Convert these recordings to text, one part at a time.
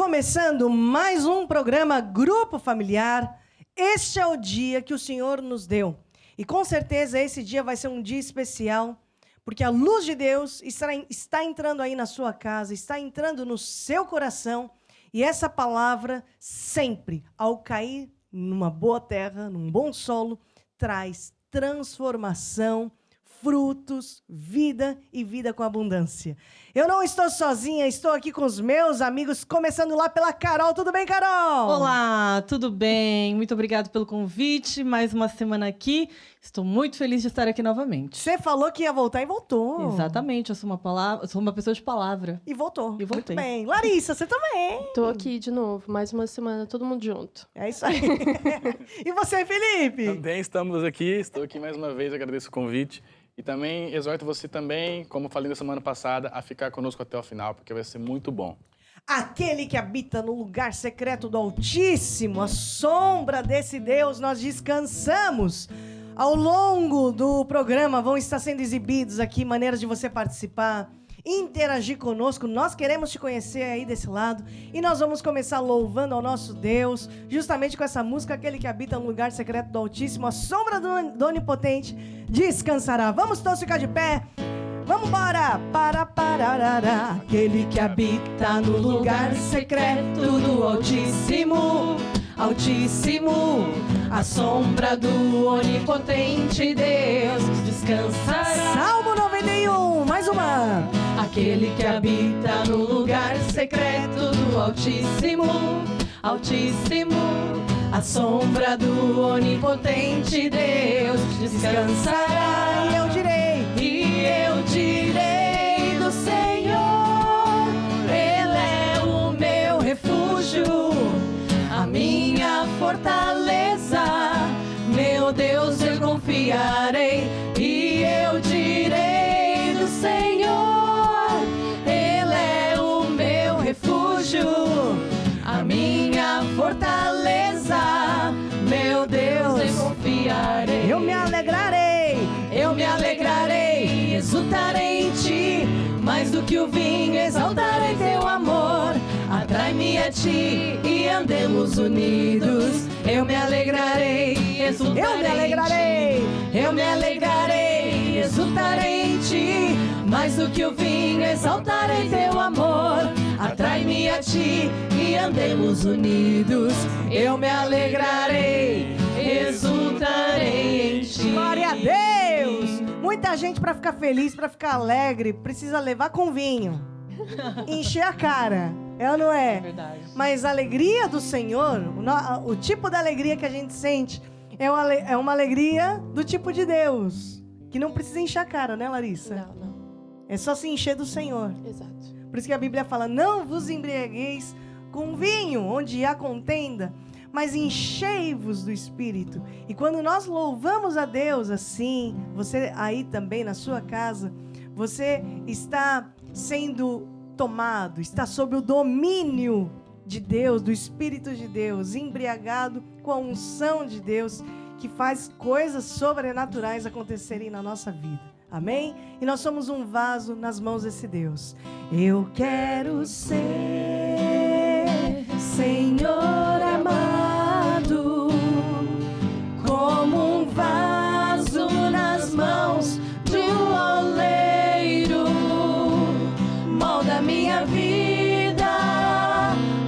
começando mais um programa Grupo Familiar. Este é o dia que o Senhor nos deu. E com certeza esse dia vai ser um dia especial, porque a luz de Deus está entrando aí na sua casa, está entrando no seu coração. E essa palavra sempre, ao cair numa boa terra, num bom solo, traz transformação, frutos, vida e vida com abundância. Eu não estou sozinha, estou aqui com os meus amigos, começando lá pela Carol. Tudo bem, Carol? Olá, tudo bem? Muito obrigado pelo convite. Mais uma semana aqui. Estou muito feliz de estar aqui novamente. Você falou que ia voltar e voltou. Exatamente, eu sou uma pessoa de palavra. E voltou. E voltei. Muito bem. Larissa, você também. Tô aqui de novo, mais uma semana, todo mundo junto. É isso aí. E você, Felipe? Também estamos aqui, estou aqui mais uma vez, agradeço o convite. E também exorto você também, como falei na semana passada, a ficar conosco até o final, porque vai ser muito bom. Aquele que habita no lugar secreto do Altíssimo, a sombra desse Deus, nós descansamos. Ao longo do programa vão estar sendo exibidos aqui maneiras de você participar, interagir conosco. Nós queremos te conhecer aí desse lado. E nós vamos começar louvando ao nosso Deus, justamente com essa música, aquele que habita no lugar secreto do Altíssimo, a sombra do Onipotente descansará. Vamos todos ficar de pé. Vamos embora! Parará, aquele que habita no lugar secreto do Altíssimo, Altíssimo, a sombra do Onipotente Deus descansará. Salmo 91, mais uma! Aquele que habita no lugar secreto do Altíssimo, Altíssimo, a sombra do Onipotente Deus descansará. E eu direi do Senhor, Ele é o meu refúgio, a minha fortaleza, meu Deus, eu confiarei. E eu direi do Senhor, Ele é o meu refúgio, a minha fortaleza, meu Deus, eu confiarei. Eu me alegrarei, exultarei em ti, mais do que o vinho, exaltarei teu amor. Atrai-me a ti e andemos unidos. Eu me alegrarei, exultarei em ti, mais do que o vinho, exaltarei teu amor. Atrai-me a ti e andemos unidos. Eu me alegrarei, exultarei em ti. Glória a Deus! Muita gente, para ficar feliz, para ficar alegre, precisa levar com vinho. Encher a cara. É ou não é? É verdade. Mas a alegria do Senhor, o tipo de alegria que a gente sente, é uma alegria do tipo de Deus. Que não precisa encher a cara, né, Larissa? Não. É só se encher do Senhor. Exato. Por isso que a Bíblia fala, não vos embriagueis com vinho, onde há contenda, mas enchei-vos do Espírito. E quando nós louvamos a Deus assim, você aí também na sua casa, você está sendo tomado, está sob o domínio de Deus, do Espírito de Deus, embriagado com a unção de Deus, que faz coisas sobrenaturais acontecerem na nossa vida. Amém? E nós somos um vaso nas mãos desse Deus. Eu quero ser, Senhor amado, como um vaso nas mãos de um oleiro. Molda minha vida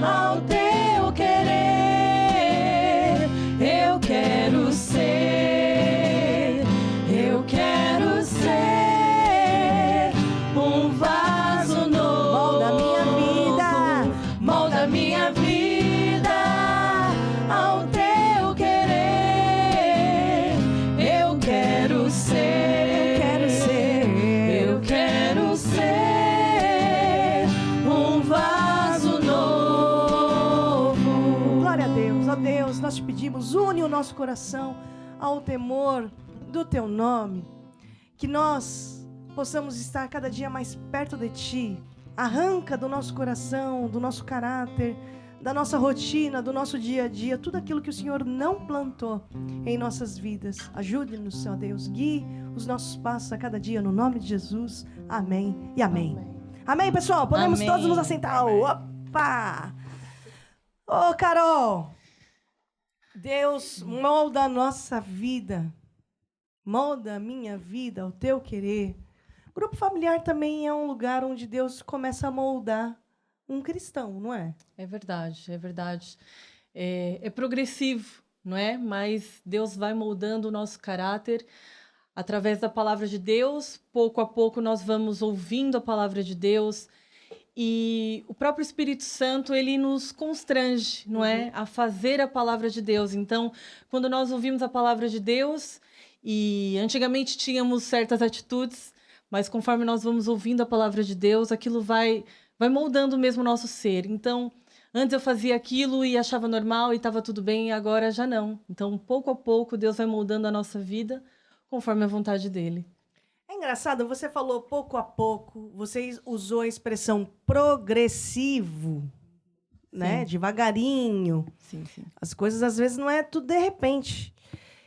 ao teu querer. Eu quero ser um vaso novo. Molda minha vida ao teu querer. Eu quero ser um vaso novo. Glória a Deus, ó Deus, nós te pedimos, une o nosso coração ao temor do teu nome, que nós possamos estar cada dia mais perto de ti. Arranca do nosso coração, do nosso caráter, da nossa rotina, do nosso dia a dia, tudo aquilo que o Senhor não plantou em nossas vidas. Ajude-nos, Senhor Deus, guie os nossos passos a cada dia, no nome de Jesus. Amém e amém. Amém, pessoal? Podemos todos nos assentar. Opa! Ô, Carol, Deus molda a nossa vida, molda a minha vida, o teu querer. O grupo familiar também é um lugar onde Deus começa a moldar um cristão, não é? É verdade, é verdade. É progressivo, não é? Mas Deus vai moldando o nosso caráter através da palavra de Deus. Pouco a pouco nós vamos ouvindo a palavra de Deus. E o próprio Espírito Santo, ele nos constrange, não é? A fazer a palavra de Deus. Então, quando nós ouvimos a palavra de Deus, e antigamente tínhamos certas atitudes, mas conforme nós vamos ouvindo a palavra de Deus, aquilo vai moldando mesmo o nosso ser. Então, antes eu fazia aquilo e achava normal e estava tudo bem, e agora já não. Então, pouco a pouco, Deus vai moldando a nossa vida conforme a vontade dele. É engraçado, você falou pouco a pouco, você usou a expressão progressivo, né? Devagarinho. Sim, sim. As coisas, às vezes, não é tudo de repente.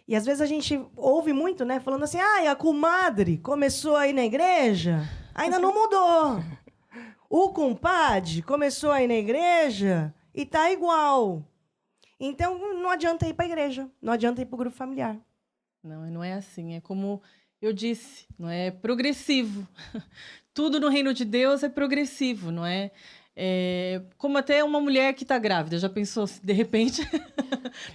E, às vezes, a gente ouve muito, né? Falando assim, a comadre começou a ir na igreja, ainda não mudou. O compadre começou a ir na igreja e tá igual. Então, não adianta ir para a igreja, não adianta ir para o grupo familiar. Não é assim. É como eu disse, não é progressivo. Tudo no reino de Deus é progressivo, não é? Como até uma mulher que está grávida. Já pensou se, de repente,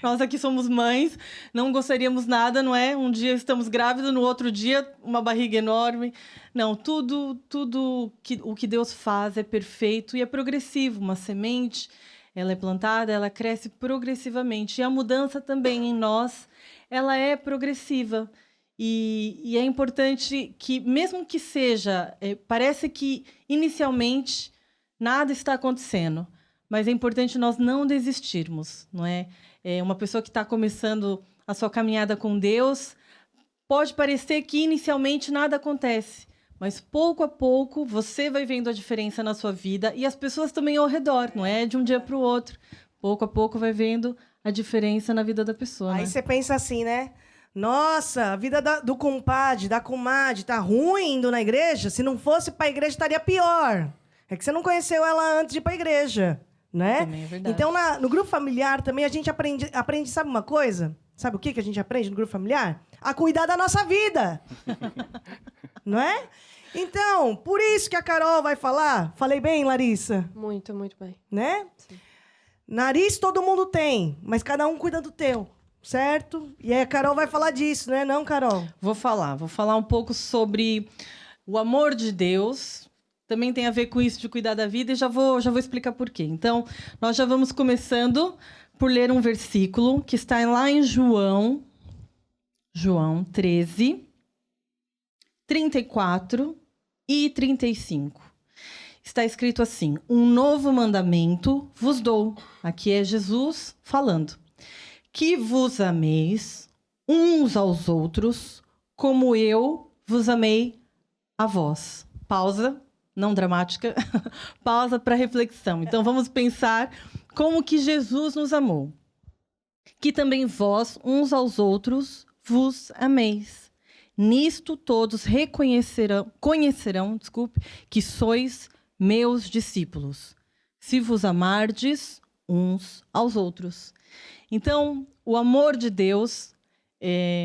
nós aqui somos mães, não gostaríamos nada, não é? Um dia estamos grávidas, no outro dia uma barriga enorme. Não, tudo o que Deus faz é perfeito e é progressivo. Uma semente, ela é plantada, ela cresce progressivamente. E a mudança também em nós, ela é progressiva. E é importante que, mesmo que seja, parece que inicialmente nada está acontecendo, mas é importante nós não desistirmos, não é? Uma pessoa que está começando a sua caminhada com Deus, pode parecer que inicialmente nada acontece, mas pouco a pouco você vai vendo a diferença na sua vida e as pessoas também ao redor, não é de um dia para o outro. Pouco a pouco vai vendo a diferença na vida da pessoa. Aí você pensa assim, né? Nossa, a vida do compadre, da comadre, tá ruim indo na igreja? Se não fosse para a igreja, estaria pior. É que você não conheceu ela antes de ir para a igreja, né? Também é verdade. Então, no grupo familiar também a gente aprende, sabe uma coisa? Sabe o que a gente aprende no grupo familiar? A cuidar da nossa vida. Não é? Então, por isso que a Carol vai falar. Falei bem, Larissa? Muito, muito bem. Né? Sim. Nariz todo mundo tem, mas cada um cuida do teu. Certo? E aí a Carol vai falar disso, né? Não, Carol? Vou falar um pouco sobre o amor de Deus. Também tem a ver com isso de cuidar da vida e já vou explicar por quê. Então, nós já vamos começando por ler um versículo que está lá em João 13, 34 e 35. Está escrito assim: um novo mandamento vos dou. Aqui é Jesus falando. Que vos ameis uns aos outros, como eu vos amei a vós. Pausa, não dramática, pausa para reflexão. Então, vamos pensar como que Jesus nos amou. Que também vós, uns aos outros, vos ameis. Nisto todos conhecerão, que sois meus discípulos, se vos amardes uns aos outros. Então, o amor de Deus,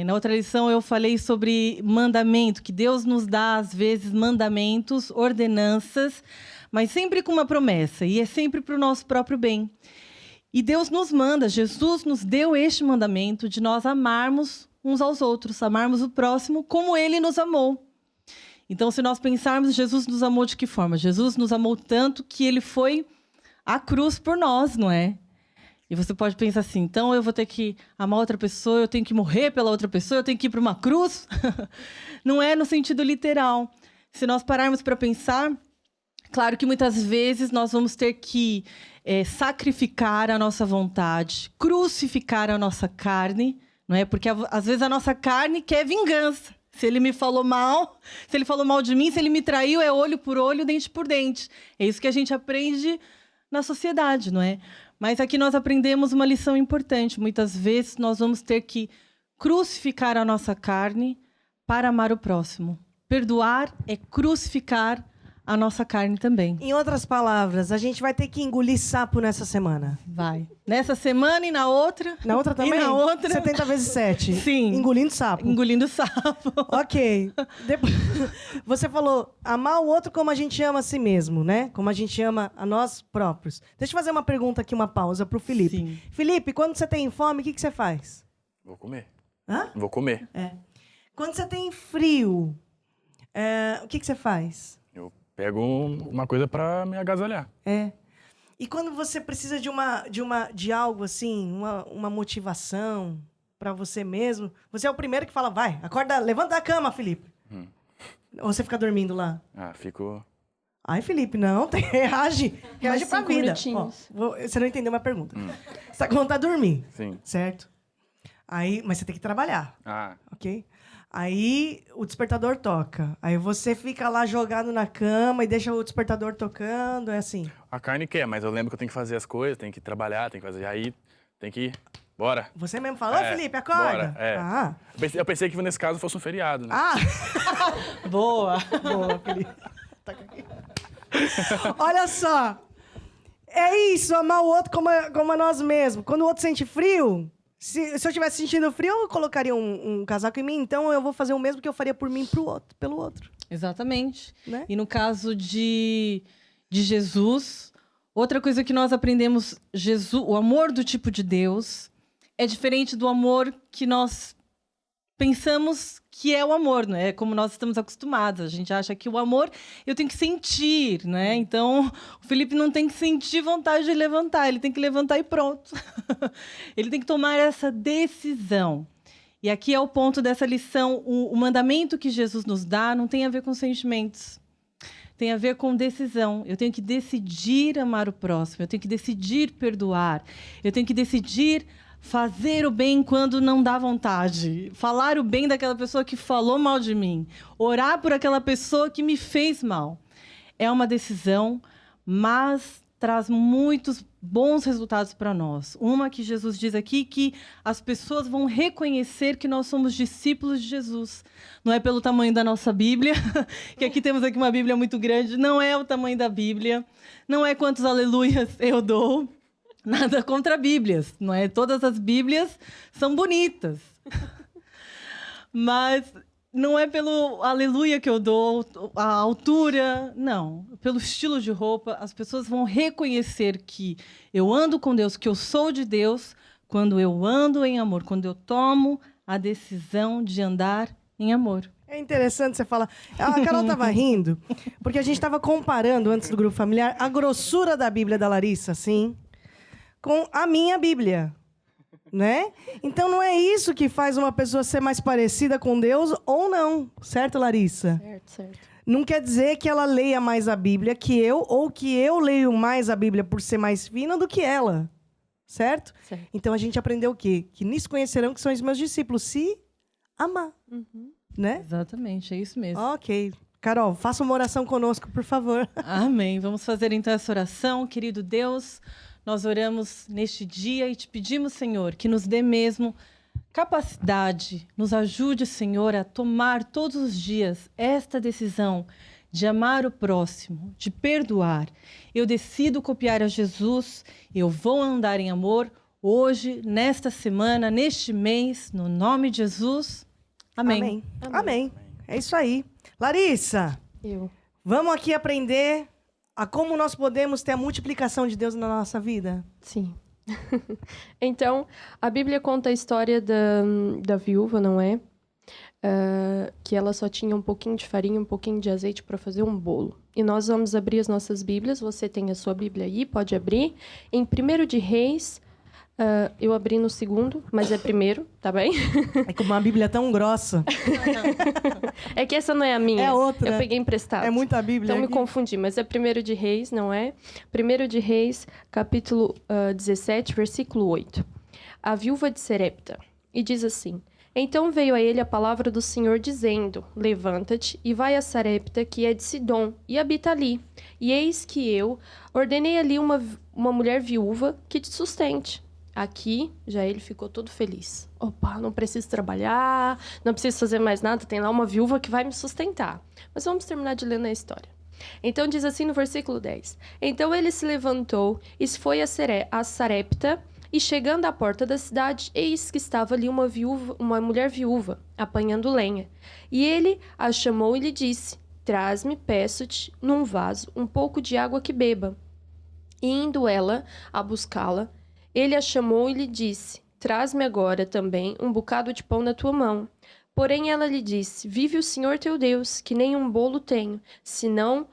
na outra lição eu falei sobre mandamento, que Deus nos dá, às vezes, mandamentos, ordenanças, mas sempre com uma promessa, e é sempre para o nosso próprio bem. E Deus nos manda, Jesus nos deu este mandamento de nós amarmos uns aos outros, amarmos o próximo como Ele nos amou. Então, se nós pensarmos, Jesus nos amou de que forma? Jesus nos amou tanto que Ele foi à cruz por nós, não é? E você pode pensar assim, então eu vou ter que amar outra pessoa, eu tenho que morrer pela outra pessoa, eu tenho que ir para uma cruz? Não é no sentido literal. Se nós pararmos para pensar, claro que muitas vezes nós vamos ter que sacrificar a nossa vontade, crucificar a nossa carne, não é? Porque às vezes a nossa carne quer vingança. Se ele me falou mal, se ele falou mal de mim, se ele me traiu, é olho por olho, dente por dente. É isso que a gente aprende na sociedade, não é? Mas aqui nós aprendemos uma lição importante. Muitas vezes nós vamos ter que crucificar a nossa carne para amar o próximo. Perdoar é crucificar a nossa carne também. Em outras palavras, a gente vai ter que engolir sapo nessa semana. Vai. Nessa semana e na outra. Na outra também? E na outra. 70 vezes 7. Sim. Engolindo sapo. Engolindo sapo. Ok. Depois, você falou amar o outro como a gente ama a si mesmo, né? Como a gente ama a nós próprios. Deixa eu fazer uma pergunta aqui, uma pausa pro Felipe. Sim. Felipe, quando você tem fome, o que você faz? Vou comer. Hã? Vou comer. Quando você tem frio, o que você faz? Eu pego uma coisa pra me agasalhar. E quando você precisa de algo assim, uma motivação para você mesmo, você é o primeiro que fala, vai, acorda, levanta da cama, Felipe. Ou você fica dormindo lá? Fico... Ai, Felipe, não, reage Mais pra 5 vida. minutinhos. Você não entendeu minha pergunta. Você tá com vontade de dormir, Sim. certo? Aí, mas você tem que trabalhar, ok? Aí o despertador toca. Aí você fica lá jogado na cama e deixa o despertador tocando, é assim. A carne quer, mas eu lembro que eu tenho que fazer as coisas, tenho que trabalhar, tenho que fazer. Aí tem que ir. Bora. Você mesmo fala, ô Felipe, acorda. Bora, Ah. Eu pensei que nesse caso fosse um feriado, né? Boa. Boa, Felipe. Toca aqui. Olha só. É isso, amar o outro como a nós mesmos. Quando o outro sente frio, se eu estivesse sentindo frio, eu colocaria um casaco em mim. Então eu vou fazer o mesmo que eu faria por mim pelo outro. Exatamente. Né? E no caso de Jesus, outra coisa que nós aprendemos, o amor do tipo de Deus é diferente do amor que nós pensamos que é o amor, né? Como nós estamos acostumados. A gente acha que o amor eu tenho que sentir, né? Então, o Felipe não tem que sentir vontade de levantar, ele tem que levantar e pronto. Ele tem que tomar essa decisão. E aqui é o ponto dessa lição. O mandamento que Jesus nos dá não tem a ver com sentimentos. Tem a ver com decisão. Eu tenho que decidir amar o próximo. Eu tenho que decidir perdoar. Eu tenho que decidir fazer o bem quando não dá vontade. Falar o bem daquela pessoa que falou mal de mim. Orar por aquela pessoa que me fez mal. É uma decisão, mas traz muitos bons resultados para nós. Uma que Jesus diz aqui, que as pessoas vão reconhecer que nós somos discípulos de Jesus. Não é pelo tamanho da nossa Bíblia, que aqui temos aqui uma Bíblia muito grande, não é o tamanho da Bíblia, não é quantos aleluias eu dou, nada contra Bíblias, não é? Todas as Bíblias são bonitas. Mas não é pelo aleluia que eu dou, a altura, não. Pelo estilo de roupa, as pessoas vão reconhecer que eu ando com Deus, que eu sou de Deus, quando eu ando em amor, quando eu tomo a decisão de andar em amor. É interessante você falar. A Carol estava rindo, porque a gente estava comparando, antes do grupo familiar, a grossura da Bíblia da Larissa, assim, com a minha Bíblia, né? Então não é isso que faz uma pessoa ser mais parecida com Deus ou não, certo, Larissa? Certo. Não quer dizer que ela leia mais a Bíblia que eu, ou que eu leio mais a Bíblia por ser mais fina do que ela, certo? Então a gente aprendeu o quê? Que nisso conhecerão que são os meus discípulos, se amar, né? Exatamente, é isso mesmo. Ok. Carol, faça uma oração conosco, por favor. Amém. Vamos fazer então essa oração, querido Deus. Nós oramos neste dia e te pedimos, Senhor, que nos dê mesmo capacidade, nos ajude, Senhor, a tomar todos os dias esta decisão de amar o próximo, de perdoar. Eu decido copiar a Jesus, eu vou andar em amor hoje, nesta semana, neste mês, no nome de Jesus. Amém. Amém. É isso aí. Larissa, vamos aqui aprender a como nós podemos ter a multiplicação de Deus na nossa vida? Sim. Então, a Bíblia conta a história da viúva, não é? Que ela só tinha um pouquinho de farinha, um pouquinho de azeite para fazer um bolo. E nós vamos abrir as nossas Bíblias. Você tem a sua Bíblia aí, pode abrir. Em 1 de Reis, eu abri no segundo, mas é primeiro, tá bem? É que uma Bíblia tão grossa. É que essa não é a minha. É outra. Eu peguei emprestado. É muita Bíblia. Então aqui. me confundi, mas é 1 de Reis, não é? 1 de Reis, capítulo 17, versículo 8. A viúva de Serepta. E diz assim: Então veio a ele a palavra do Senhor, dizendo: Levanta-te e vai a Sarepta, que é de Sidom, e habita ali. E eis que eu ordenei ali uma mulher viúva que te sustente. Aqui, já ele ficou todo feliz. Opa, não preciso trabalhar, não preciso fazer mais nada, tem lá uma viúva que vai me sustentar. Mas vamos terminar de ler na história. Então diz assim no versículo 10. Então ele se levantou e foi a Sarepta, e chegando à porta da cidade, eis que estava ali uma mulher viúva, apanhando lenha. E ele a chamou e lhe disse: traz-me, peço-te, num vaso, um pouco de água que beba. E indo ela a buscá-la, ele a chamou e lhe disse: traz-me agora também um bocado de pão na tua mão. Porém ela lhe disse: vive o Senhor teu Deus, que nem um bolo tenho, senão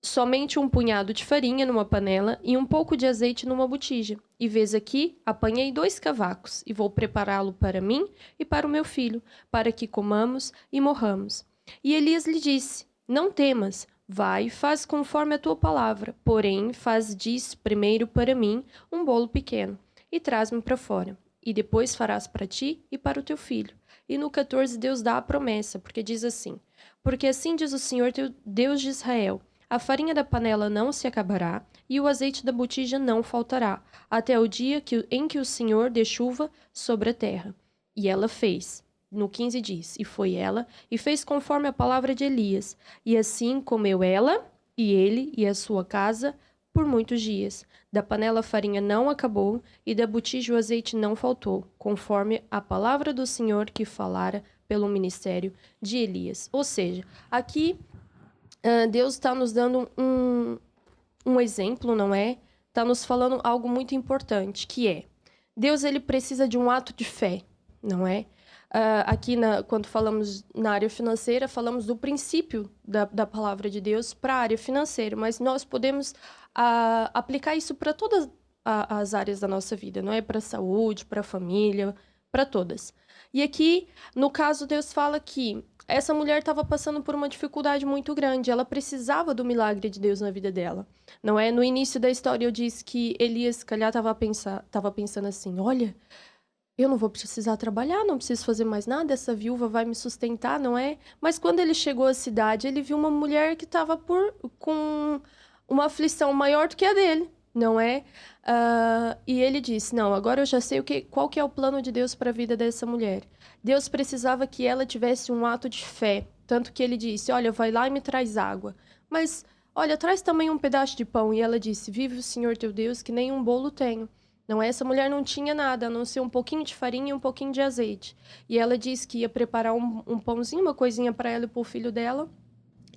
somente um punhado de farinha numa panela e um pouco de azeite numa botija. E vês aqui, apanhei 2 cavacos, e vou prepará-lo para mim e para o meu filho, para que comamos e morramos. E Elias lhe disse: não temas, vai e faz conforme a tua palavra, porém diz primeiro para mim um bolo pequeno, e traz-me para fora, e depois farás para ti e para o teu filho. E no 14 Deus dá a promessa, porque diz assim: porque assim diz o Senhor teu Deus de Israel: a farinha da panela não se acabará, e o azeite da botija não faltará, até o dia em que o Senhor dê chuva sobre a terra. E ela fez. No 15 diz: e foi ela, e fez conforme a palavra de Elias. E assim comeu ela, e ele, e a sua casa, por muitos dias. Da panela a farinha não acabou, e da botija o azeite não faltou, conforme a palavra do Senhor que falara pelo ministério de Elias. Ou seja, aqui Deus está nos dando um exemplo, não é? Está nos falando algo muito importante, que é: Deus ele precisa de um ato de fé, não é? Aqui, quando falamos na área financeira, falamos do princípio da palavra de Deus para a área financeira, mas nós podemos aplicar isso para todas as áreas da nossa vida, não é? Para a saúde, para a família, para todas. E aqui, no caso, Deus fala que essa mulher estava passando por uma dificuldade muito grande. Ela precisava do milagre de Deus na vida dela. Não é? No início da história, eu disse que Elias, se calhar, estava pensando assim: olha, eu não vou precisar trabalhar, não preciso fazer mais nada, essa viúva vai me sustentar, não é? Mas quando ele chegou à cidade, ele viu uma mulher que estava com uma aflição maior do que a dele, não é? E ele disse: não, agora eu já sei qual que é o plano de Deus para a vida dessa mulher. Deus precisava que ela tivesse um ato de fé, tanto que ele disse: olha, vai lá e me traz água. Mas, olha, traz também um pedaço de pão. E ela disse: vive o Senhor teu Deus, que nem um bolo tenho. Não, essa mulher não tinha nada, a não ser um pouquinho de farinha e um pouquinho de azeite. E ela disse que ia preparar um pãozinho, uma coisinha para ela e para o filho dela.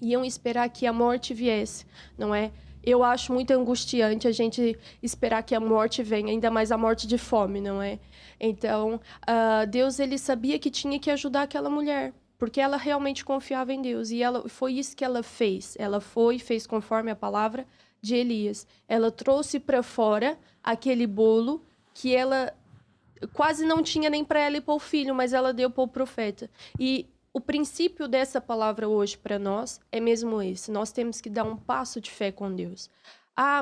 Iam esperar que a morte viesse, não é? Eu acho muito angustiante a gente esperar que a morte venha, ainda mais a morte de fome, não é? Então, Deus ele sabia que tinha que ajudar aquela mulher, porque ela realmente confiava em Deus. E foi isso que ela fez. Ela fez conforme a palavra de Elias. Ela trouxe para fora aquele bolo que ela quase não tinha nem para ela e para o filho, mas ela deu para o profeta. E o princípio dessa palavra hoje para nós é mesmo esse. Nós temos que dar um passo de fé com Deus.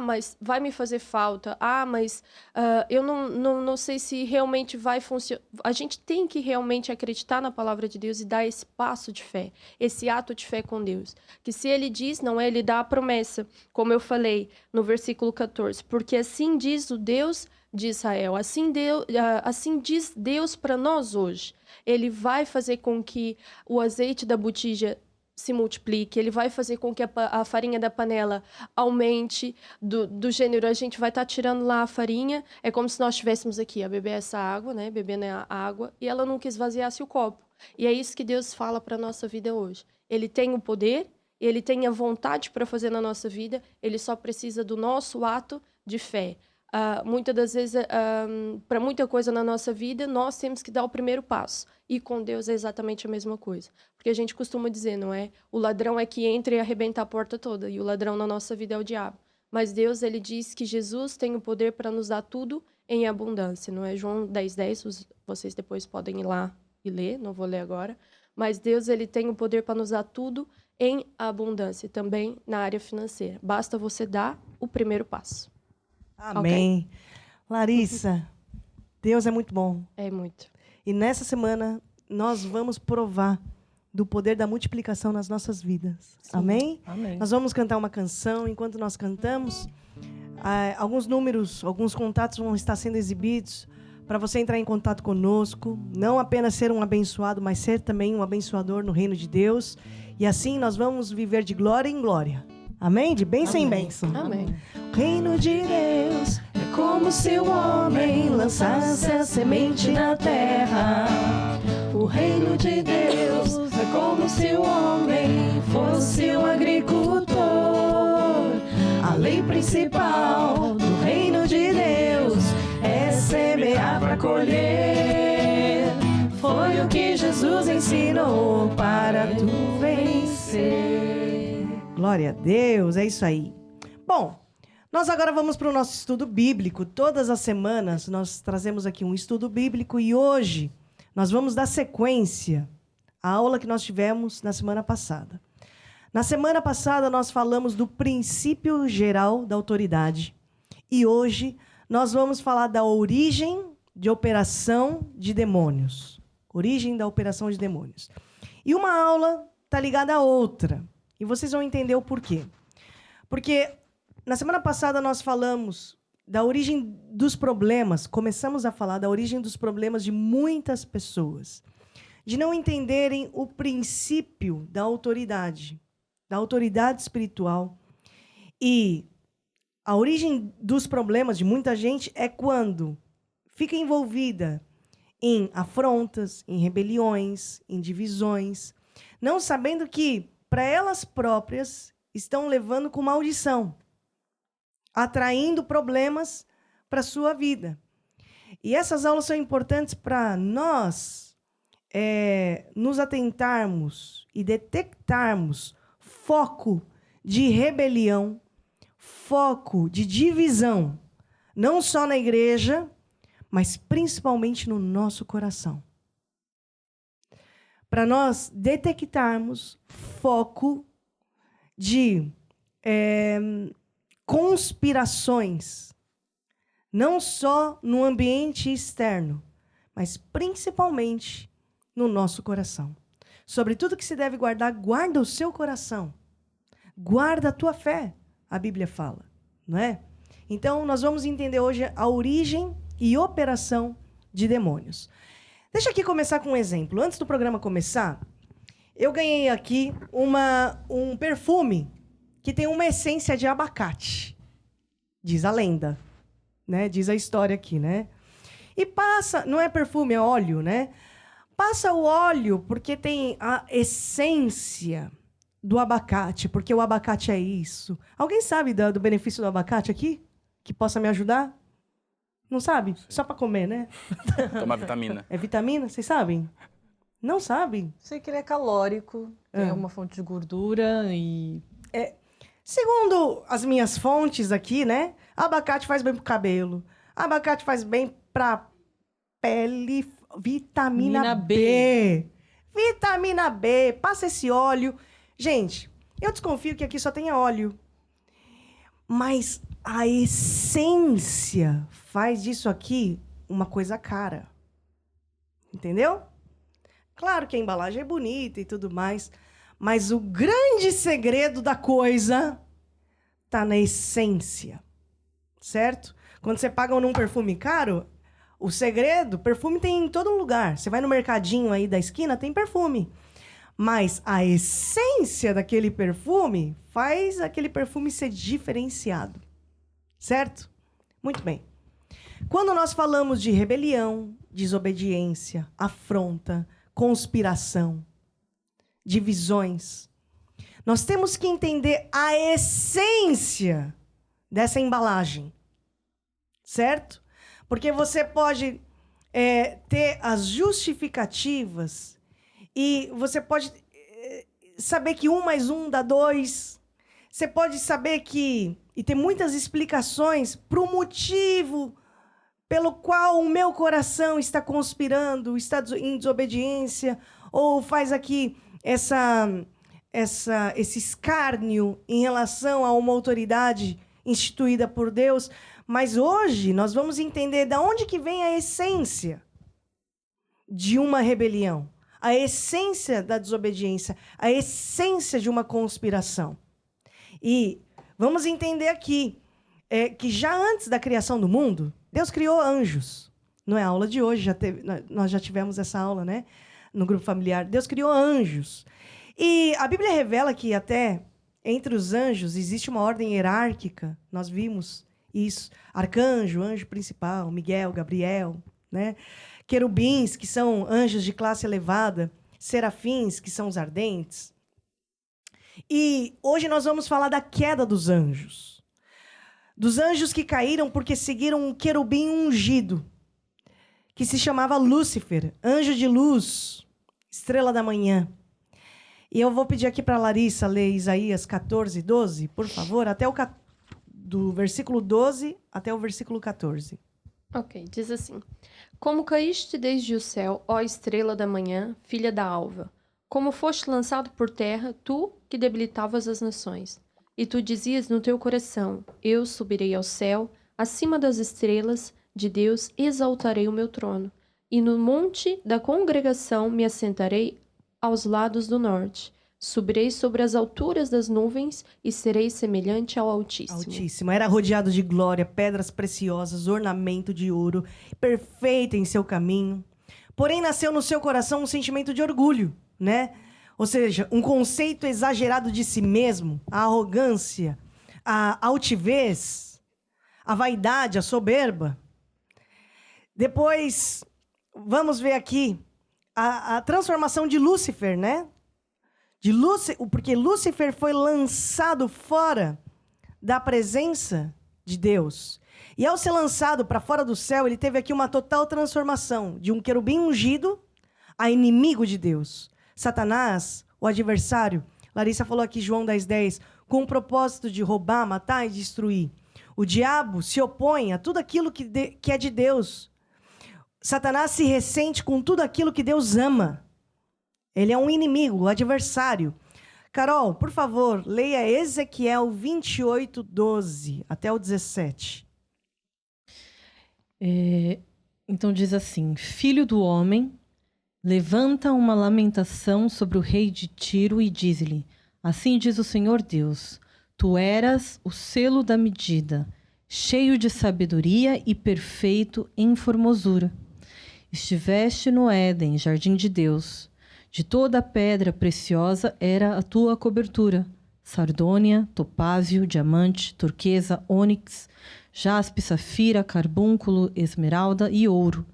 Mas vai me fazer falta. Mas eu não sei se realmente vai funcionar. A gente tem que realmente acreditar na palavra de Deus e dar esse passo de fé, esse ato de fé com Deus. Que se ele diz, não é? Ele dá a promessa, como eu falei no versículo 14. Porque assim diz o Deus de Israel, assim diz Deus para nós hoje. Ele vai fazer com que o azeite da botija se multiplique, ele vai fazer com que a farinha da panela aumente, do gênero, a gente vai estar tirando lá a farinha, é como se nós estivéssemos aqui a beber essa água, né, bebendo a água, e ela nunca esvaziasse o copo. E é isso que Deus fala para a nossa vida hoje. Ele tem o poder, ele tem a vontade para fazer na nossa vida, ele só precisa do nosso ato de fé. Muitas das vezes, para muita coisa na nossa vida, nós temos que dar o primeiro passo. E com Deus é exatamente a mesma coisa. Porque a gente costuma dizer, não é? O ladrão é que entra e arrebenta a porta toda. E o ladrão na nossa vida é o diabo. Mas Deus, ele diz que Jesus tem o poder para nos dar tudo em abundância. Não é? João 10:10, vocês depois podem ir lá e ler, não vou ler agora. Mas Deus, ele tem o poder para nos dar tudo em abundância. Também na área financeira. Basta você dar o primeiro passo. Amém. Okay. Larissa, Deus é muito bom. É muito. E nessa semana, nós vamos provar do poder da multiplicação nas nossas vidas. Sim. Amém? Amém. Nós vamos cantar uma canção. Enquanto nós cantamos, alguns números, alguns contatos vão estar sendo exibidos para você entrar em contato conosco. Não apenas ser um abençoado, mas ser também um abençoador no reino de Deus. E assim nós vamos viver de glória em glória. Amém? De bênção em bênção. Amém. O reino de Deus é como se o homem lançasse a semente na terra. O reino de Deus é como se o homem fosse um agricultor. A lei principal do reino de Deus é semear para colher. Foi o que Jesus ensinou para tu vencer. Glória a Deus, é isso aí. Bom, nós agora vamos para o nosso estudo bíblico. Todas as semanas nós trazemos aqui um estudo bíblico e hoje nós vamos dar sequência à aula que nós tivemos na semana passada. Na semana passada nós falamos do princípio geral da autoridade e hoje nós vamos falar da origem de operação de demônios. Origem da operação de demônios. E uma aula está ligada à outra. E vocês vão entender o porquê. Porque na semana passada nós falamos da origem dos problemas, começamos a falar da origem dos problemas de muitas pessoas, de não entenderem o princípio da autoridade espiritual. E a origem dos problemas de muita gente é quando fica envolvida em afrontas, em rebeliões, em divisões, não sabendo que para elas próprias estão levando com maldição, atraindo problemas para a sua vida. E essas aulas são importantes para nós nos atentarmos e detectarmos foco de rebelião, foco de divisão, não só na igreja, mas principalmente no nosso coração. Para nós detectarmos foco de conspirações, não só no ambiente externo, mas principalmente no nosso coração. Sobre tudo que se deve guardar, guarda o seu coração. Guarda a tua fé, a Bíblia fala, não é? Então, nós vamos entender hoje a origem e operação de demônios. Deixa aqui começar com um exemplo. Antes do programa começar, eu ganhei aqui um perfume que tem uma essência de abacate. Diz a lenda, né? Diz a história aqui, né? E passa, não é perfume, é óleo, né? Passa o óleo porque tem a essência do abacate, porque o abacate é isso. Alguém sabe do benefício do abacate aqui? Que possa me ajudar? Não sabe? Sim. Só para comer, né? Tomar vitamina. É vitamina? Vocês sabem? Não sabem? Sei que ele é calórico, é uma fonte de gordura e... Segundo as minhas fontes aqui, né? Abacate faz bem pro cabelo. Abacate faz bem pra pele. Vitamina B. Vitamina B. Passa esse óleo. Gente, eu desconfio que aqui só tenha óleo. Mas a essência faz disso aqui uma coisa cara. Entendeu? Claro que a embalagem é bonita e tudo mais, mas o grande segredo da coisa tá na essência, certo? Quando você paga num perfume caro, o segredo, perfume tem em todo lugar. Você vai no mercadinho aí da esquina, tem perfume. Mas a essência daquele perfume faz aquele perfume ser diferenciado, certo? Muito bem. Quando nós falamos de rebelião, desobediência, afronta, conspiração, divisões, nós temos que entender a essência dessa embalagem, certo? Porque você pode ter as justificativas e você pode saber que 1 mais 1 dá 2. Você pode saber que... E tem muitas explicações para o motivo pelo qual o meu coração está conspirando, está em desobediência, ou faz aqui esse escárnio em relação a uma autoridade instituída por Deus. Mas hoje nós vamos entender de onde que vem a essência de uma rebelião, a essência da desobediência, a essência de uma conspiração. E vamos entender aqui que já antes da criação do mundo, Deus criou anjos. Não é a aula de hoje, nós já tivemos essa aula, né? No grupo familiar. Deus criou anjos. E a Bíblia revela que até entre os anjos existe uma ordem hierárquica. Nós vimos isso. Arcanjo, anjo principal, Miguel, Gabriel, né? Querubins, que são anjos de classe elevada. Serafins, que são os ardentes. E hoje nós vamos falar da queda dos anjos. Dos anjos que caíram porque seguiram um querubim ungido, que se chamava Lúcifer, anjo de luz, estrela da manhã. E eu vou pedir aqui para a Larissa ler Isaías 14, 12, por favor, do versículo 12 até o versículo 14. Ok, diz assim: Como caíste desde o céu, ó estrela da manhã, filha da alva, como foste lançado por terra, tu que debilitavas as nações. E tu dizias no teu coração: Eu subirei ao céu, acima das estrelas de Deus exaltarei o meu trono, e no monte da congregação me assentarei aos lados do norte. Subirei sobre as alturas das nuvens e serei semelhante ao Altíssimo. Altíssimo. Era rodeado de glória, pedras preciosas, ornamento de ouro, perfeito em seu caminho. Porém, nasceu no seu coração um sentimento de orgulho, né? Ou seja, um conceito exagerado de si mesmo, a arrogância, a altivez, a vaidade, a soberba. Depois, vamos ver aqui a transformação de Lúcifer, né? Porque Lúcifer foi lançado fora da presença de Deus. E ao ser lançado para fora do céu, ele teve aqui uma total transformação de um querubim ungido a inimigo de Deus. Satanás, o adversário, Larissa falou aqui, João 10:10, com o propósito de roubar, matar e destruir. O diabo se opõe a tudo aquilo que é de Deus. Satanás se ressente com tudo aquilo que Deus ama. Ele é um inimigo, o adversário. Carol, por favor, leia Ezequiel 28, 12 até o 17. Então diz assim: Filho do homem, levanta uma lamentação sobre o rei de Tiro e diz-lhe: Assim diz o Senhor Deus, tu eras o selo da medida, cheio de sabedoria e perfeito em formosura. Estiveste no Éden, jardim de Deus. De toda a pedra preciosa era a tua cobertura: sardônia, topázio, diamante, turquesa, ônix, jaspe, safira, carbúnculo, esmeralda e ouro.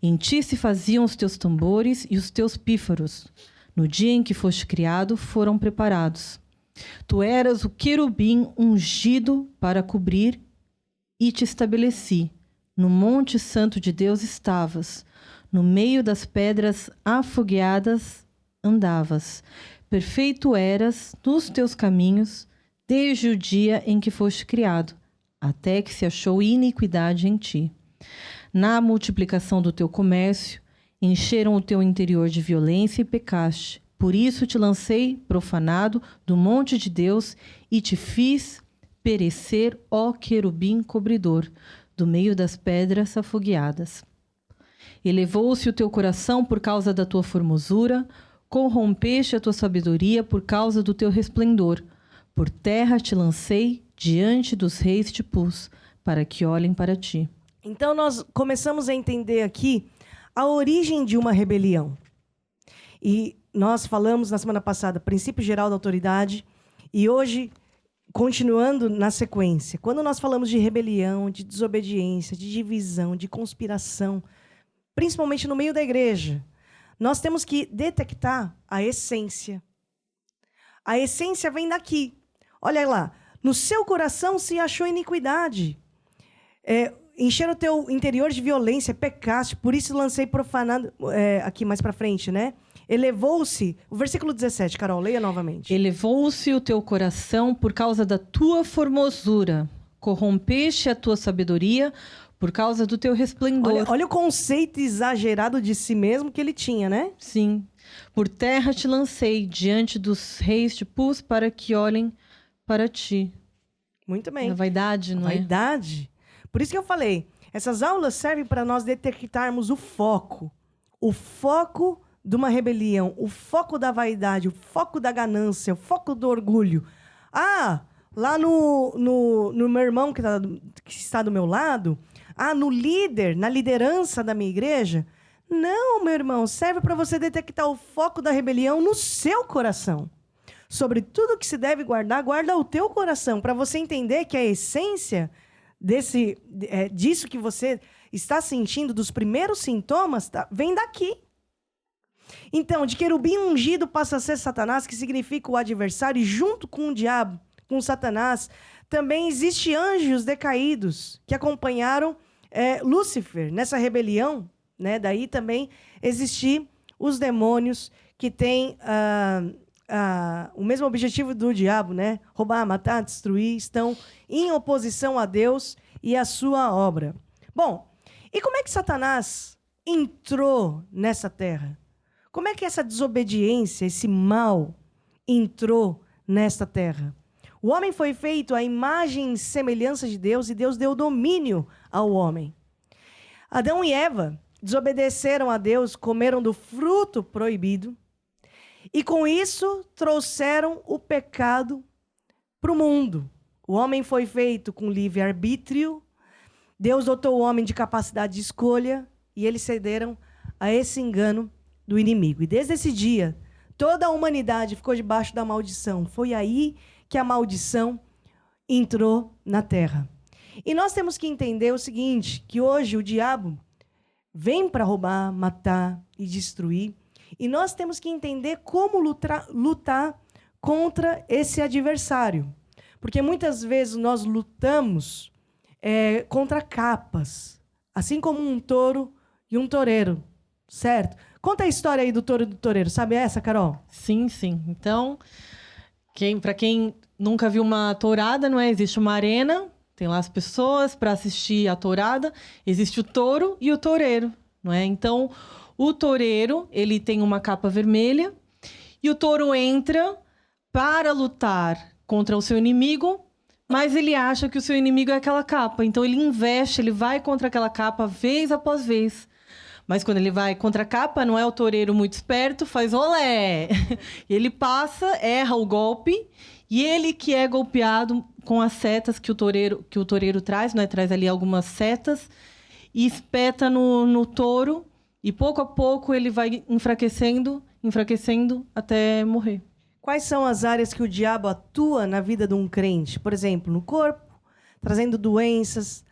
Em ti se faziam os teus tambores e os teus pífaros. No dia em que foste criado, foram preparados. Tu eras o querubim ungido para cobrir e te estabeleci. No monte santo de Deus estavas. No meio das pedras afogueadas andavas. Perfeito eras nos teus caminhos, desde o dia em que foste criado, até que se achou iniquidade em ti. Na multiplicação do teu comércio, encheram o teu interior de violência e pecaste. Por isso te lancei profanado do monte de Deus e te fiz perecer, ó querubim cobridor, do meio das pedras afogueadas. Elevou-se o teu coração por causa da tua formosura, corrompeste a tua sabedoria por causa do teu resplendor. Por terra te lancei, diante dos reis te pus, para que olhem para ti. Então nós começamos a entender aqui a origem de uma rebelião. E nós falamos na semana passada, princípio geral da autoridade, e hoje, continuando na sequência, quando nós falamos de rebelião, de desobediência, de divisão, de conspiração, principalmente no meio da igreja, nós temos que detectar a essência. A essência vem daqui. Olha lá, no seu coração se achou iniquidade. Encheram o teu interior de violência, pecaste, por isso lancei profanado, aqui mais para frente, né? Elevou-se, o versículo 17, Carol, leia novamente. Elevou-se o teu coração por causa da tua formosura, corrompeste a tua sabedoria por causa do teu resplendor. Olha o conceito exagerado de si mesmo que ele tinha, né? Sim. Por terra te lancei, diante dos reis te pus para que olhem para ti. Muito bem. A vaidade, não é? Vaidade. Por isso que eu falei, essas aulas servem para nós detectarmos o foco. O foco de uma rebelião, o foco da vaidade, o foco da ganância, o foco do orgulho. Ah, lá no meu irmão que está do meu lado, no líder, na liderança da minha igreja. Não, meu irmão, serve para você detectar o foco da rebelião no seu coração. sobre tudo que se deve guardar, guarda o teu coração, para você entender que a essência disso que você está sentindo, dos primeiros sintomas, vem daqui. Então, de querubim ungido passa a ser Satanás, que significa o adversário, e junto com o diabo, com Satanás, também existem anjos decaídos que acompanharam Lúcifer nessa rebelião, né? Daí também existem os demônios que têm o mesmo objetivo do diabo, né? Roubar, matar, destruir, estão em oposição a Deus e a sua obra. Bom, e como é que Satanás entrou nessa terra? Como é que essa desobediência, esse mal, entrou nesta terra? O homem foi feito à imagem e semelhança de Deus e Deus deu domínio ao homem. Adão e Eva desobedeceram a Deus, comeram do fruto proibido e, com isso, trouxeram o pecado para o mundo. O homem foi feito com livre-arbítrio, Deus dotou o homem de capacidade de escolha e eles cederam a esse engano do inimigo. E desde esse dia, toda a humanidade ficou debaixo da maldição. Foi aí que a maldição entrou na terra. E nós temos que entender o seguinte, que hoje o diabo vem para roubar, matar e destruir. E nós temos que entender como lutar contra esse adversário. Porque muitas vezes nós lutamos contra capas, assim como um touro e um toureiro, certo? Conta a história aí do touro e do toureiro. Sabe essa, Carol? Sim, sim. Então, para quem nunca viu uma tourada, não é? Existe uma arena, tem lá as pessoas para assistir a tourada. Existe o touro e o toureiro, não é? Então, o toureiro, ele tem uma capa vermelha e o touro entra para lutar contra o seu inimigo, mas ele acha que o seu inimigo é aquela capa. Então, ele investe, ele vai contra aquela capa vez após vez. Mas quando ele vai contra a capa, não é o toureiro muito esperto, faz olé. Ele passa, erra o golpe, e ele que é golpeado com as setas que o toureiro traz, né? Traz ali algumas setas, e espeta no touro, e pouco a pouco ele vai enfraquecendo até morrer. Quais são as áreas que o diabo atua na vida de um crente? Por exemplo, no corpo, trazendo doenças,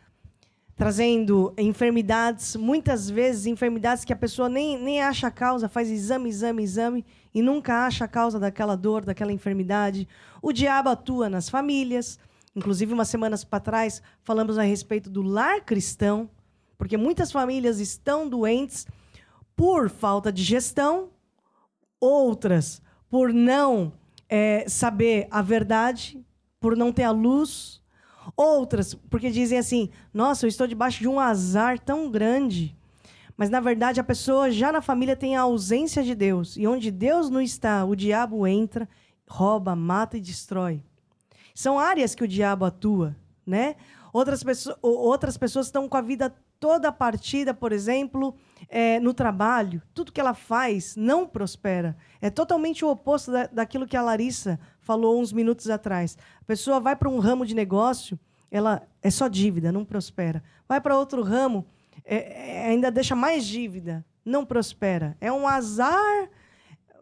trazendo enfermidades, muitas vezes enfermidades que a pessoa nem acha a causa, faz exame, e nunca acha a causa daquela dor, daquela enfermidade. O diabo atua nas famílias. Inclusive, umas semanas para trás, falamos a respeito do lar cristão, porque muitas famílias estão doentes por falta de gestão, outras por não saber a verdade, por não ter a luz, outras porque dizem assim, nossa, eu estou debaixo de um azar tão grande. Mas, na verdade, a pessoa já na família tem a ausência de Deus. E onde Deus não está, o diabo entra, rouba, mata e destrói. São áreas que o diabo atua, né? Outras pessoas estão com a vida toda partida, por exemplo, no trabalho. Tudo que ela faz não prospera. É totalmente o oposto daquilo que a Larissa falou uns minutos atrás. A pessoa vai para um ramo de negócio, ela é só dívida, não prospera. Vai para outro ramo, ainda deixa mais dívida, não prospera. É um azar,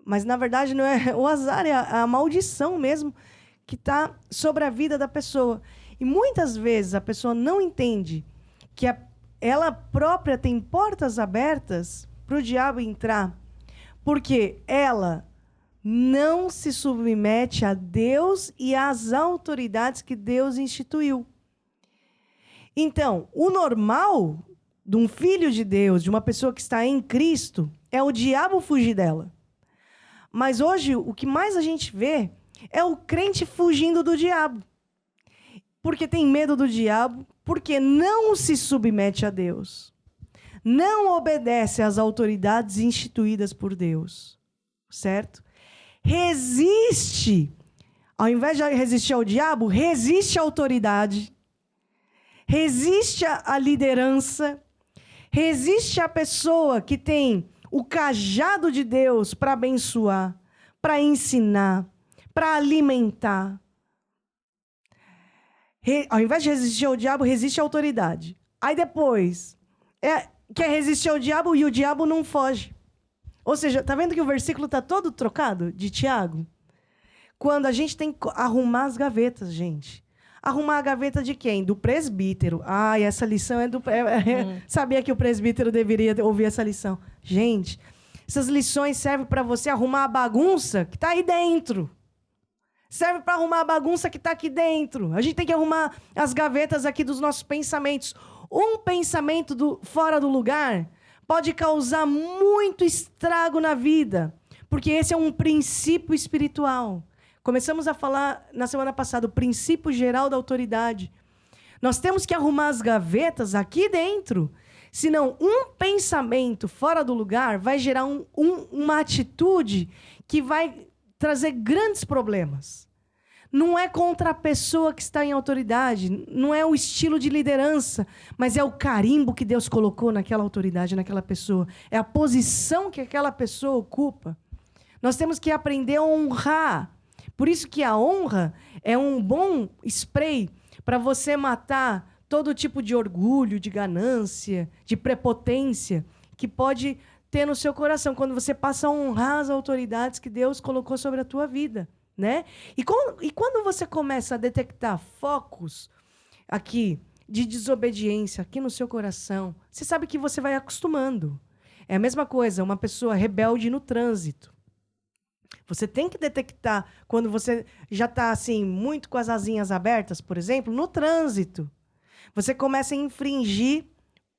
mas, na verdade, não é o azar, é a maldição mesmo que está sobre a vida da pessoa. E muitas vezes a pessoa não entende que ela própria tem portas abertas para o diabo entrar, porque ela não se submete a Deus e às autoridades que Deus instituiu. Então, o normal de um filho de Deus, de uma pessoa que está em Cristo, é o diabo fugir dela. Mas hoje, o que mais a gente vê é o crente fugindo do diabo. Porque tem medo do diabo, porque não se submete a Deus. Não obedece às autoridades instituídas por Deus. Certo? Resiste. Ao invés de resistir ao diabo, resiste à autoridade. Resiste à liderança. Resiste à pessoa que tem o cajado de Deus para abençoar, para ensinar, para alimentar. Ao invés de resistir ao diabo, resiste à autoridade. Aí depois, quer resistir ao diabo e o diabo não foge. Ou seja, tá vendo que o versículo está todo trocado de Tiago? quando a gente tem que arrumar as gavetas, gente. Arrumar a gaveta de quem? Do presbítero. Ah, essa lição é do... Sabia que o presbítero deveria ouvir essa lição. Gente, essas lições servem para você arrumar a bagunça que está aí dentro. Serve para arrumar a bagunça que está aqui dentro. A gente tem que arrumar as gavetas aqui dos nossos pensamentos. Um pensamento fora do lugar pode causar muito estrago na vida, porque esse é um princípio espiritual. Começamos a falar na semana passada o princípio geral da autoridade. Nós temos que arrumar as gavetas aqui dentro, senão um pensamento fora do lugar vai gerar uma atitude que vai trazer grandes problemas. Não é contra a pessoa que está em autoridade, não é o estilo de liderança, mas é o carimbo que Deus colocou naquela autoridade, naquela pessoa. É a posição que aquela pessoa ocupa. Nós temos que aprender a honrar. Por isso que a honra é um bom spray para você matar todo tipo de orgulho, de ganância, de prepotência que pode ter no seu coração quando você passa a honrar as autoridades que Deus colocou sobre a tua vida. Né? E quando você começa a detectar focos aqui de desobediência aqui no seu coração, você sabe que você vai acostumando. É a mesma coisa, uma pessoa rebelde no trânsito. Você tem que detectar quando você já está assim, muito com as asinhas abertas, por exemplo, no trânsito. Você começa a infringir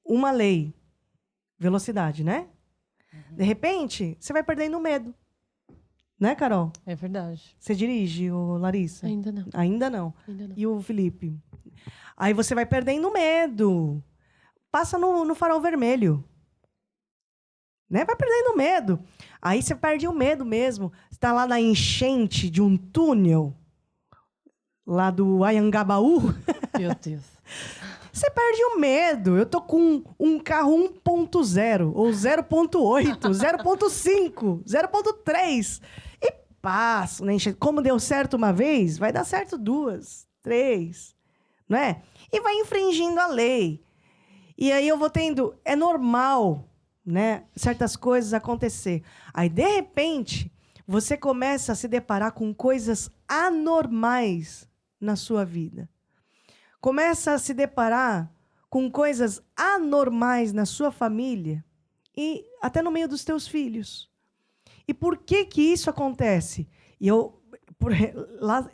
uma lei. Velocidade, né? De repente, você vai perdendo o medo. Né, Carol? É verdade. Você dirige, Larissa? Ainda não. Ainda não. Ainda não. E o Felipe? Aí você vai perdendo medo. Passa no farol vermelho. Né? Vai perdendo medo. Aí você perde o medo mesmo. Você está lá na enchente de um túnel, lá do Anhangabaú. Meu Deus. Você perde o medo. Eu tô com um carro 1.0, ou 0.8, 0.5, 0.3. E passo, né? Como deu certo uma vez, vai dar certo 2, 3, não é? E vai infringindo a lei. E aí eu vou tendo... É normal, né? Certas coisas acontecer. Aí, de repente, você começa a se deparar com coisas anormais na sua vida. Começa a se deparar com coisas anormais na sua família e até no meio dos teus filhos. E por que isso acontece?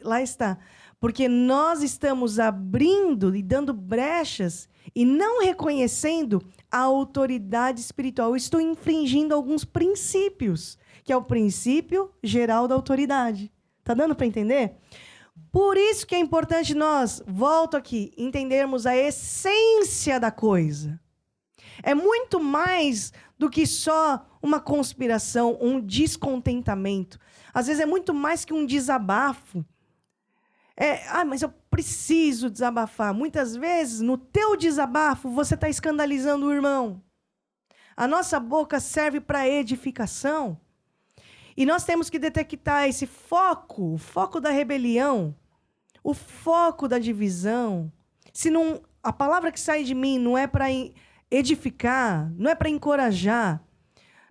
Lá está. Porque nós estamos abrindo e dando brechas e não reconhecendo a autoridade espiritual. Eu estou infringindo alguns princípios, que é o princípio geral da autoridade. Está dando para entender? Por isso que é importante nós, volto aqui, entendermos a essência da coisa. É muito mais do que só uma conspiração, um descontentamento. Às vezes é muito mais que um desabafo. Mas eu preciso desabafar. Muitas vezes, no teu desabafo, você está escandalizando o irmão. A nossa boca serve para edificação. E nós temos que detectar esse foco, o foco da rebelião, o foco da divisão. Se não, a palavra que sai de mim não é para edificar, não é para encorajar,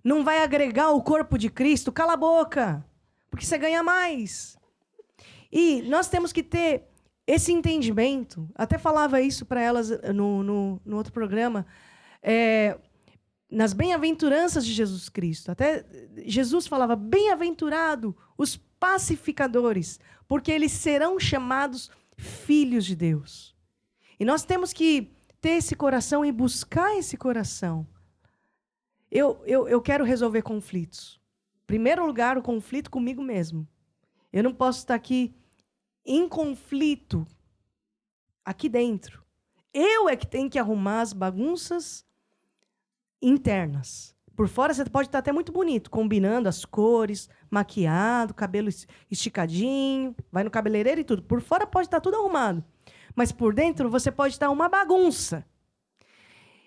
não vai agregar o corpo de Cristo, cala a boca, porque você ganha mais. E nós temos que ter esse entendimento. Até falava isso para elas no outro programa, nas bem-aventuranças de Jesus Cristo. Até Jesus falava, bem-aventurado os pacificadores, porque eles serão chamados filhos de Deus. E nós temos que ter esse coração e buscar esse coração. Eu quero resolver conflitos. Em primeiro lugar, o conflito comigo mesmo. Eu não posso estar aqui em conflito aqui dentro. Eu é que tenho que arrumar as bagunças internas. Por fora você pode estar até muito bonito, combinando as cores, maquiado, cabelo esticadinho, vai no cabeleireiro e tudo. Por fora pode estar tudo arrumado. Mas por dentro você pode estar uma bagunça.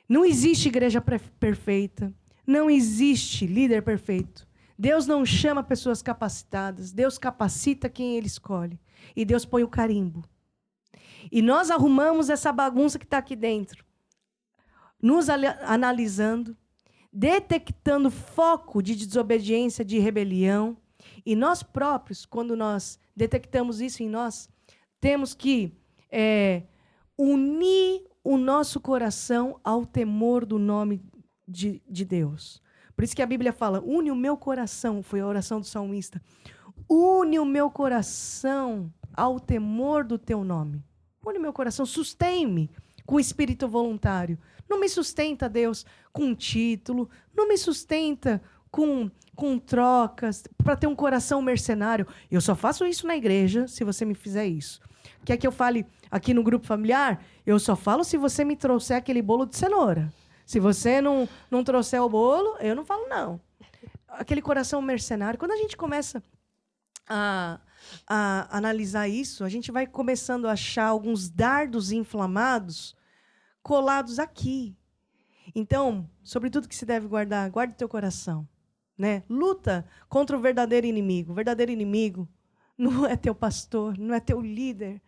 Não existe igreja perfeita. Não existe líder perfeito. Deus não chama pessoas capacitadas. Deus capacita quem Ele escolhe. E Deus põe o carimbo. E nós arrumamos essa bagunça que está aqui dentro. Nos analisando, detectando foco de desobediência, de rebelião. E nós próprios, quando nós detectamos isso em nós, temos que unir o nosso coração ao temor do nome de Deus. Por isso que a Bíblia fala, une o meu coração, foi a oração do salmista, une o meu coração ao temor do teu nome. Une o meu coração, sustém-me com espírito voluntário. Não me sustenta, Deus, com um título, não me sustenta com trocas, para ter um coração mercenário. Eu só faço isso na igreja se você me fizer isso. Quer que eu fale aqui no grupo familiar? Eu só falo se você me trouxer aquele bolo de cenoura. Se você não trouxer o bolo, eu não falo não. Aquele coração mercenário. Quando a gente começa a analisar isso, a gente vai começando a achar alguns dardos inflamados colados aqui. Então, sobre tudo que se deve guardar, guarde teu coração. Né? Luta contra o verdadeiro inimigo. O verdadeiro inimigo não é teu pastor, não é teu líder,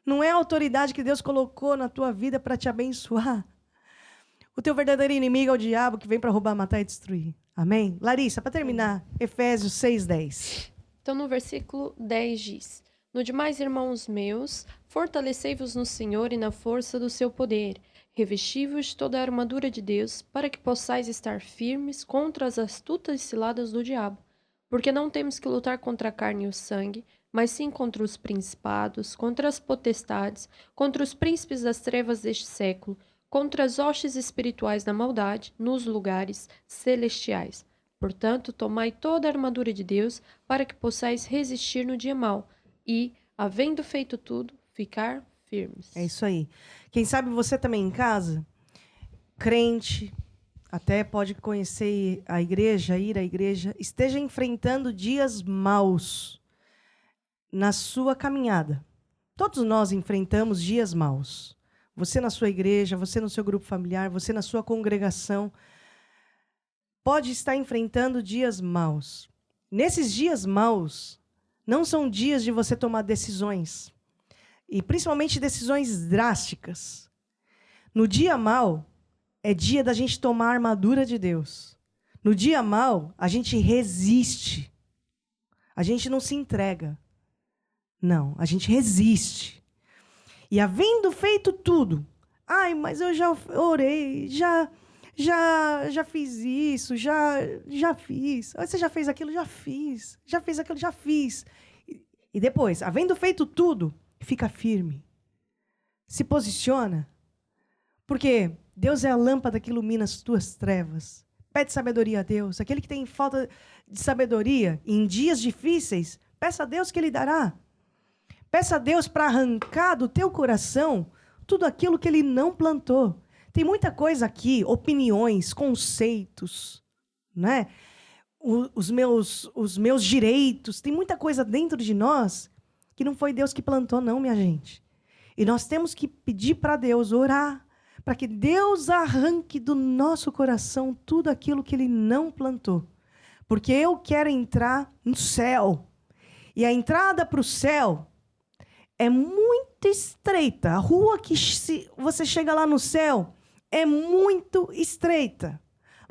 não é a autoridade que Deus colocou na tua vida para te abençoar. O teu verdadeiro inimigo é o diabo que vem para roubar, matar e destruir. Amém? Larissa, para terminar, Efésios 6:10. Então, no versículo 10 diz: No demais, irmãos meus, fortalecei-vos no Senhor e na força do seu poder. Revesti-vos de toda a armadura de Deus, para que possais estar firmes contra as astutas ciladas do diabo. Porque não temos que lutar contra a carne e o sangue, mas sim contra os principados, contra as potestades, contra os príncipes das trevas deste século, contra as hostes espirituais da maldade nos lugares celestiais. Portanto, tomai toda a armadura de Deus, para que possais resistir no dia mau e, havendo feito tudo, ficar firmes. É isso aí. Quem sabe você também em casa, crente, até pode conhecer a igreja, ir à igreja, esteja enfrentando dias maus na sua caminhada. Todos nós enfrentamos dias maus. Você na sua igreja, você no seu grupo familiar, você na sua congregação, pode estar enfrentando dias maus. Nesses dias maus, não são dias de você tomar decisões. E principalmente decisões drásticas. No dia mau, é dia da gente tomar a armadura de Deus. No dia mau, a gente resiste. A gente não se entrega. Não, a gente resiste. E havendo feito tudo, mas eu já orei, já fiz isso, já fiz. Você já fez aquilo? Já fiz. Já fez aquilo? Já fiz. E depois, havendo feito tudo, fica firme. Se posiciona. Porque Deus é a lâmpada que ilumina as tuas trevas. Pede sabedoria a Deus. Aquele que tem falta de sabedoria em dias difíceis, peça a Deus que Ele dará. Peça a Deus para arrancar do teu coração tudo aquilo que Ele não plantou. Tem muita coisa aqui, opiniões, conceitos, né? Os meus direitos. Tem muita coisa dentro de nós que não foi Deus que plantou, não, minha gente. E nós temos que pedir para Deus, orar, para que Deus arranque do nosso coração tudo aquilo que Ele não plantou. Porque eu quero entrar no céu. E a entrada para o céu é muito estreita. A rua que você chega lá no céu é muito estreita.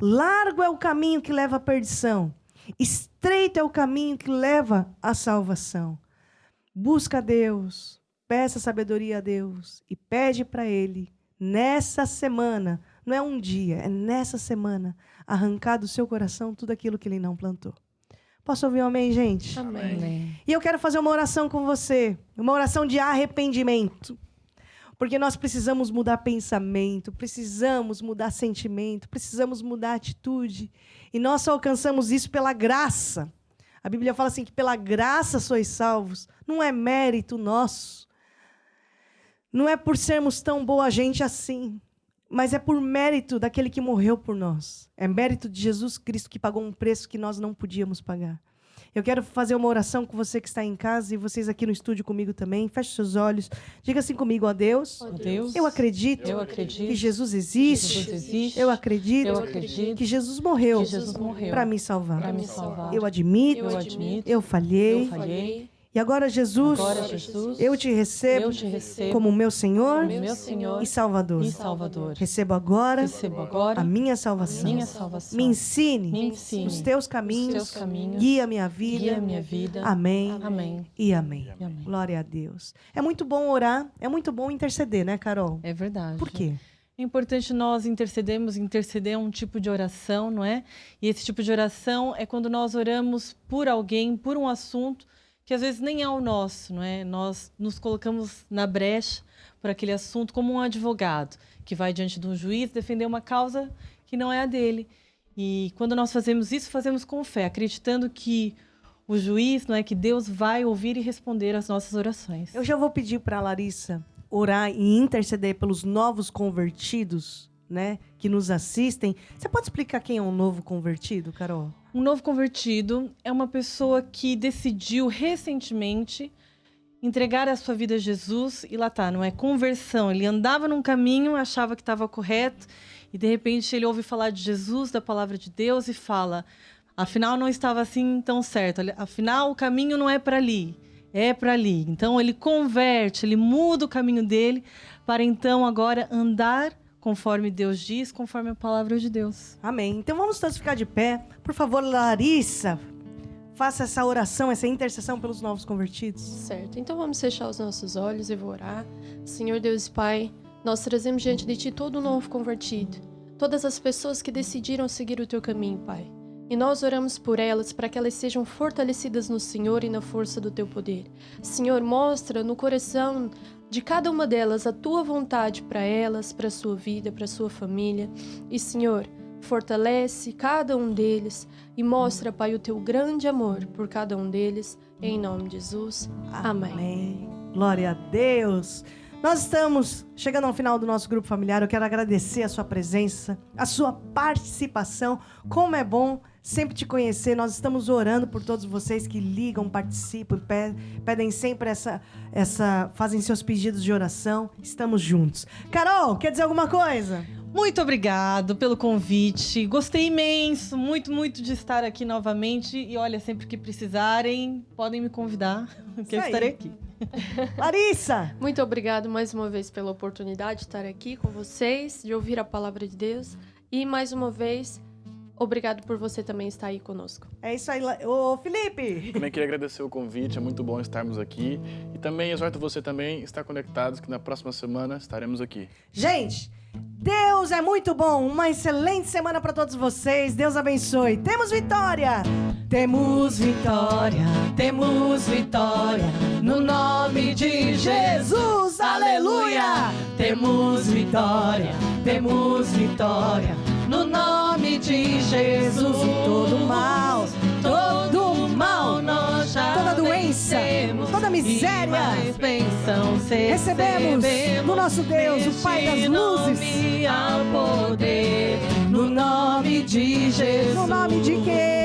Largo é o caminho que leva à perdição. Estreito é o caminho que leva à salvação. Busca a Deus, peça sabedoria a Deus e pede para Ele, nessa semana, não é um dia, é nessa semana, arrancar do seu coração tudo aquilo que Ele não plantou. Posso ouvir um amém, gente? Amém. E eu quero fazer uma oração com você, uma oração de arrependimento. Porque nós precisamos mudar pensamento, precisamos mudar sentimento, precisamos mudar atitude. E nós só alcançamos isso pela graça. A Bíblia fala assim que pela graça sois salvos. Não é mérito nosso. Não é por sermos tão boa gente assim. Mas é por mérito daquele que morreu por nós. É mérito de Jesus Cristo que pagou um preço que nós não podíamos pagar. Eu quero fazer uma oração com você que está em casa e vocês aqui no estúdio comigo também. Feche seus olhos. Diga assim comigo, ó Deus. Ó Deus, Eu acredito que Jesus existe. Eu acredito que Jesus morreu para me salvar. para me salvar. Eu admito, Eu admito, eu falhei. E agora, Jesus, eu te recebo como meu Senhor, e Salvador. Recebo agora a minha salvação. Me ensine os teus caminhos, guia minha vida. Amém e amém. Glória a Deus. É muito bom orar, é muito bom interceder, né, Carol? É verdade. Por quê? É importante nós interceder é um tipo de oração, não é? E esse tipo de oração é quando nós oramos por alguém, por um assunto que às vezes nem é o nosso, não é? Nós nos colocamos na brecha por aquele assunto como um advogado que vai diante de um juiz defender uma causa que não é a dele. E quando nós fazemos isso, fazemos com fé, acreditando que o juiz, não é, que Deus vai ouvir e responder às nossas orações. Eu já vou pedir para a Larissa orar e interceder pelos novos convertidos, né, que nos assistem. Você pode explicar quem é um novo convertido, Carol? Um novo convertido é uma pessoa que decidiu recentemente entregar a sua vida a Jesus e lá tá, não é conversão. Ele andava num caminho, achava que estava correto e de repente ele ouve falar de Jesus, da palavra de Deus e fala, afinal não estava assim tão certo, afinal o caminho não é para ali, é para ali. Então ele converte, ele muda o caminho dele para então agora andar conforme Deus diz, conforme a palavra de Deus. Amém. Então vamos todos ficar de pé. Por favor, Larissa, faça essa oração, essa intercessão pelos novos convertidos. Certo. Então vamos fechar os nossos olhos e vou orar. Senhor Deus e Pai, nós trazemos diante de Ti todo novo convertido. Todas as pessoas que decidiram seguir o Teu caminho, Pai. E nós oramos por elas para que elas sejam fortalecidas no Senhor e na força do Teu poder. Senhor, mostra no coração de cada uma delas a Tua vontade para elas, para a sua vida, para a sua família. E, Senhor, fortalece cada um deles e mostra, Pai, o Teu grande amor por cada um deles. Em nome de Jesus. Amém. Amém. Glória a Deus. Nós estamos chegando ao final do nosso grupo familiar. Eu quero agradecer a sua presença, a sua participação. Como é bom sempre te conhecer. Nós estamos orando por todos vocês que ligam, participam, pedem sempre fazem seus pedidos de oração. Estamos juntos. Carol, quer dizer alguma coisa? Muito obrigado pelo convite. Gostei imenso, muito de estar aqui novamente. E olha, sempre que precisarem, podem me convidar, que eu estarei aqui. Larissa! Muito obrigado mais uma vez pela oportunidade de estar aqui com vocês, de ouvir a palavra de Deus. E mais uma vez, obrigado por você também estar aí conosco. É isso aí. Ô, Felipe! Também queria agradecer o convite, é muito bom estarmos aqui. E também exorto você também a estar conectados, que na próxima semana estaremos aqui. Gente, Deus é muito bom. Uma excelente semana para todos vocês. Deus abençoe. Temos vitória! Temos vitória, temos vitória, no nome de Jesus, aleluia! Temos vitória, no nome de Jesus. E todo mal nós já toda doença, toda miséria, recebemos do nosso Deus, o Pai das luzes. No nome de Jesus. No nome de quem?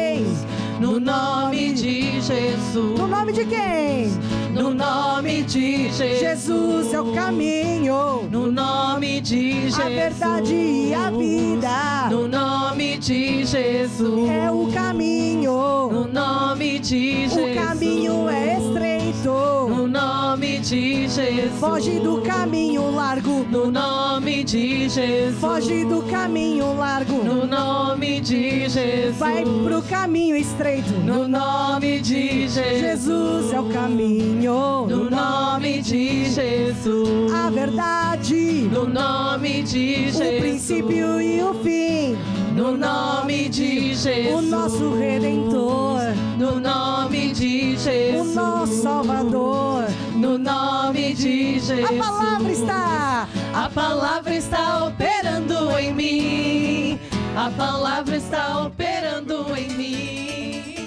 No nome de Jesus. No nome de quem? No nome de Jesus. Jesus é o caminho. No nome de Jesus. A verdade e a vida. No nome de Jesus. É o caminho. No nome de Jesus. O caminho é estreito. No nome de Jesus. Foge do caminho largo. No nome de Jesus. Foge do caminho largo. No nome de Jesus. Vai pro caminho estreito. No nome de Jesus. Jesus é o caminho. No nome de Jesus. A verdade. No nome de Jesus. O princípio e o fim. No nome de Jesus. O nosso Redentor. No nome de Jesus. O nosso Salvador. No nome de Jesus. A palavra está operando em mim. A palavra está operando em mim.